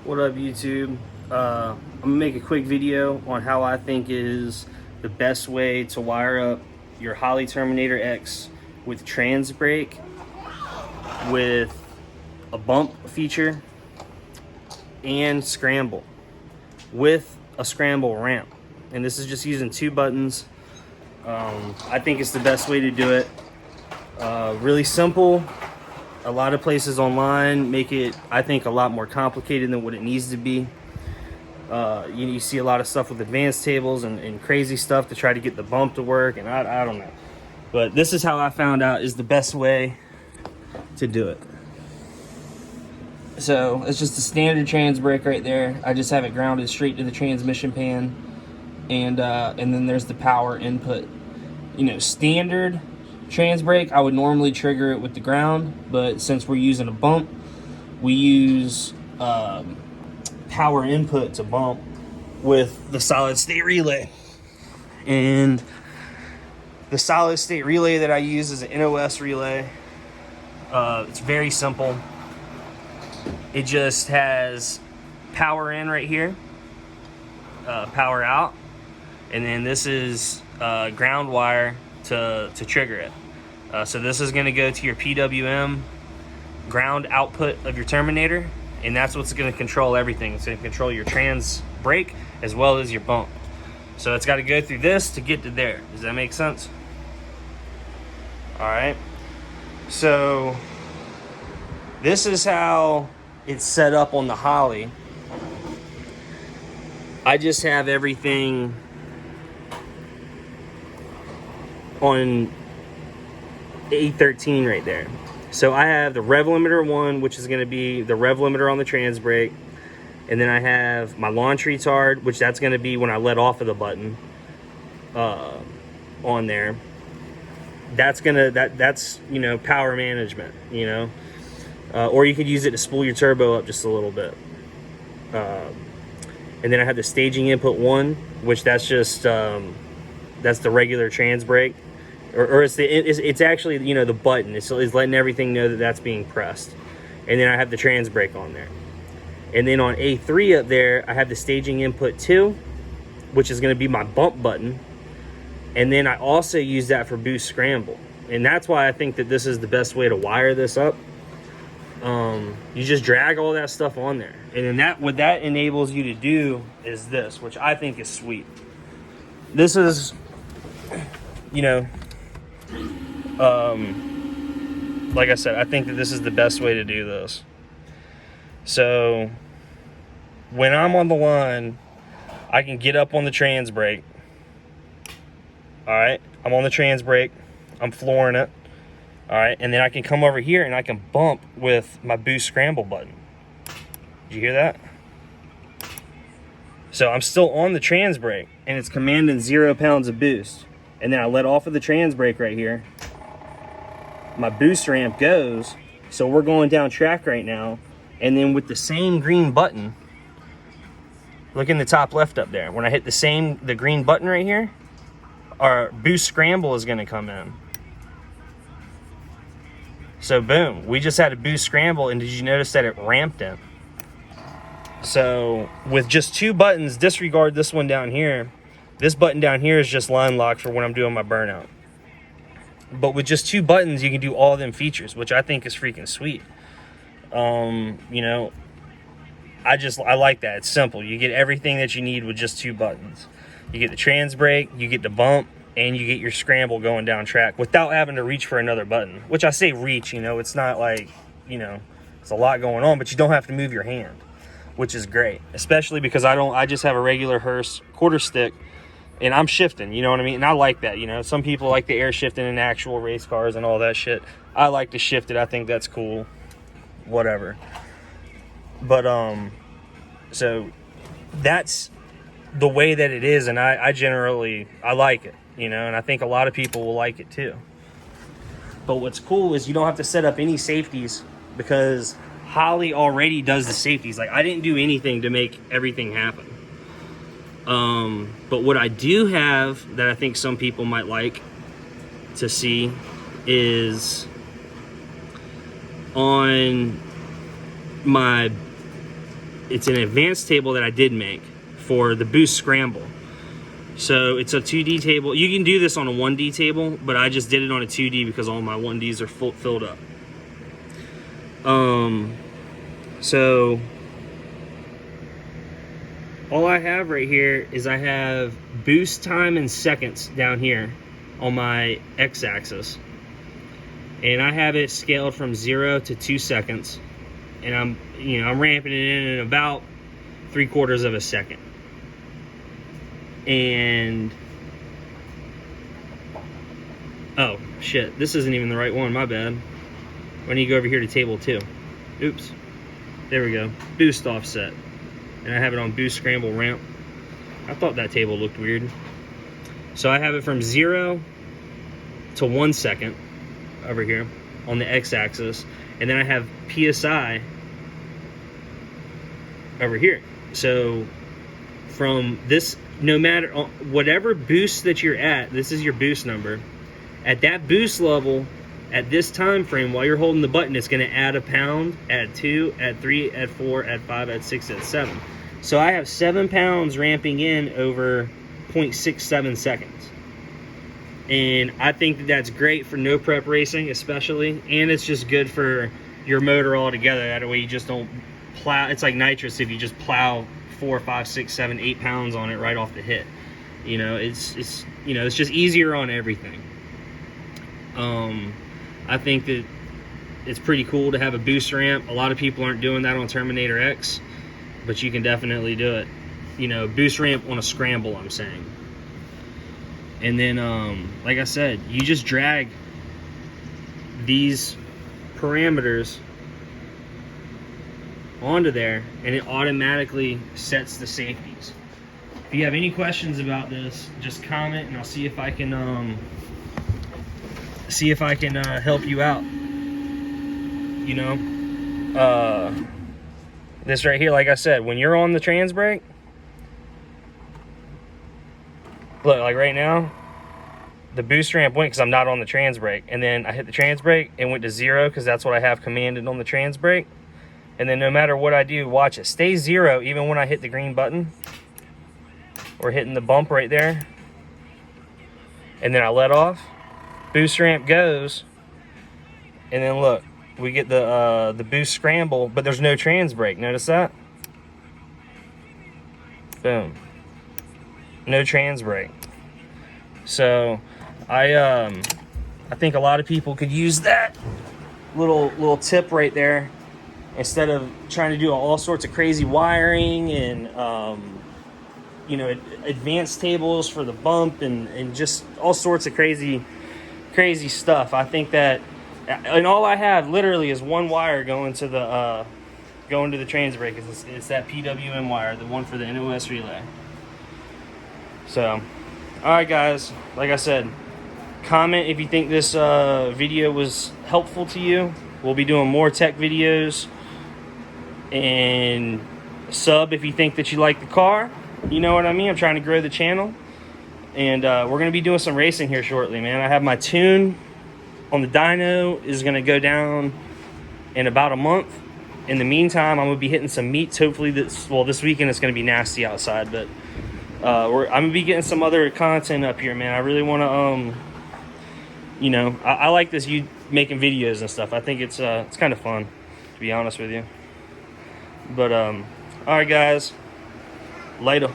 What up, YouTube? I'm gonna make a quick video on how I think is the best way to wire up your Holley Terminator X with Transbrake, with a bump feature, and scramble with a scramble ramp. And this is just using 2 buttons. I think it's the best way to do it. Really simple. A lot of places online make it, I think, a lot more complicated than what it needs to be. You see a lot of stuff with advanced tables and crazy stuff to try to get the bump to work, and I don't know. But this is how I found out is the best way to do it. So it's just a standard Transbrake right there. I just have it grounded straight to the transmission pan, and then there's the power input. You know, standard Transbrake, I would normally trigger it with the ground, but since we're using a bump, we use power input to bump with the solid state relay. And the solid state relay that I use is an NOS relay. It's very simple. It just has power in right here, power out, and then this is ground wire to trigger it. So this is going to go to your PWM ground output of your Terminator, and that's what's going to control everything. It's going to control your trans brake as well as your bump. So it's got to go through this to get to there. Does that make sense? All right. So this is how it's set up on the Holley. I just have everything on A13 right there. So I have the rev limiter 1, which is going to be the rev limiter on the Transbrake, and then I have my launch retard, which that's going to be when I let off of the button on there. That's you know, power management, you know, or you could use it to spool your turbo up just a little bit. And then I have the staging input 1, which that's just that's the regular Transbrake. Or it's actually, you know, the button. It's letting everything know that that's being pressed. And then I have the Transbrake on there. And then on A3 up there, I have the staging input 2, which is going to be my bump button. And then I also use that for boost scramble. And that's why I think that this is the best way to wire this up. You just drag all that stuff on there. And then what that enables you to do is this, which I think is sweet. This is, you know, like I said, I think that this is the best way to do this. So when I'm on the line, I can get up on the Transbrake. All right, I'm on the Transbrake, I'm flooring it. All right, and then I can come over here and I can bump with my boost scramble button. Did you hear that? So I'm still on the Transbrake and it's commanding 0 pounds of boost. And then I let off of the Transbrake right here. My boost ramp goes, so we're going down track right now. And then with the same green button, look in the top left up there. When I hit the green button right here, our boost scramble is going to come in. So boom, we just had a boost scramble, and did you notice that it ramped in? So with just 2 buttons, disregard this one down here. This button down here is just line lock for when I'm doing my burnout. But with just 2 buttons, you can do all them features, which I think is freaking sweet. You know, I like that. It's simple. You get everything that you need with just 2 buttons. You get the Transbrake, you get the bump, and you get your scramble going down track without having to reach for another button. Which I say reach, you know, it's not like, you know, it's a lot going on, but you don't have to move your hand, which is great. Especially because I just have a regular Hearst quarter stick, and I'm shifting, you know what I mean? And I like that, you know. Some people like the air shifting in actual race cars and all that shit. I like to shift it. I think that's cool. Whatever. But, so that's the way that it is, and I generally like it, you know, and I think a lot of people will like it too. But what's cool is you don't have to set up any safeties because Holley already does the safeties. Like, I didn't do anything to make everything happen. But what I do have that I think some people might like to see is on my it's an advanced table that I did make for the boost scramble. So it's a 2D table. You can do this on a 1D table, but I just did it on a 2D because all my 1Ds are filled up. So all I have right here is I have boost time in seconds down here on my x-axis, and I have it scaled from 0 to 2 seconds, and I'm ramping it in about 3/4 of a second. And oh shit, this isn't even the right one, my bad. I need to go over here to table 2. Oops, there we go. Boost offset, and I have it on boost scramble ramp. I thought that table looked weird. So I have it from 0 to 1 second over here on the x-axis, and then I have PSI over here. So from this, no matter whatever boost that you're at, this is your boost number. At that boost level, at this time frame, while you're holding the button, it's going to add a pound, add 2, add 3, add 4, add 5, add 6, add 7. So I have 7 pounds ramping in over 0.67 seconds. And I think that that's great for no prep racing, especially. And it's just good for your motor altogether. That way you just don't plow. It's like nitrous if you just plow 4, 5, 6, 7, 8 pounds on it right off the hit. You know, it's just easier on everything. I think that it's pretty cool to have a boost ramp. A lot of people aren't doing that on Terminator X, but you can definitely do it. You know, boost ramp on a scramble, I'm saying. And then, like I said, you just drag these parameters onto there, and it automatically sets the safeties. If you have any questions about this, just comment, and I'll see if I can help you out. You know, this right here, like I said, when you're on the Transbrake, look, like right now, the boost ramp went because I'm not on the Transbrake, and then I hit the Transbrake and went to 0 because that's what I have commanded on the Transbrake. And then no matter what I do, watch it, stay 0 even when I hit the green button or hitting the bump right there, and then I let off. Boost ramp goes, and then look, we get the boost scramble, but there's no Transbrake. Notice that? Boom. No Transbrake. So I think a lot of people could use that little tip right there instead of trying to do all sorts of crazy wiring and you know, advanced tables for the bump and just all sorts of crazy stuff. I think that, and all I have literally is one wire going to the Transbrake. It's that PWM wire, the one for the NOS relay. So, all right, guys. Like I said, comment if you think this video was helpful to you. We'll be doing more tech videos, and sub if you think that you like the car. You know what I mean? I'm trying to grow the channel. And we're going to be doing some racing here shortly, man. I have my tune on the dyno is going to go down in about a month. In the meantime, I'm going to be hitting some meets. Hopefully this weekend it's going to be nasty outside. But I'm going to be getting some other content up here, man. I really want to, you know, I like this, you making videos and stuff. I think it's kind of fun, to be honest with you. But, all right, guys. Later.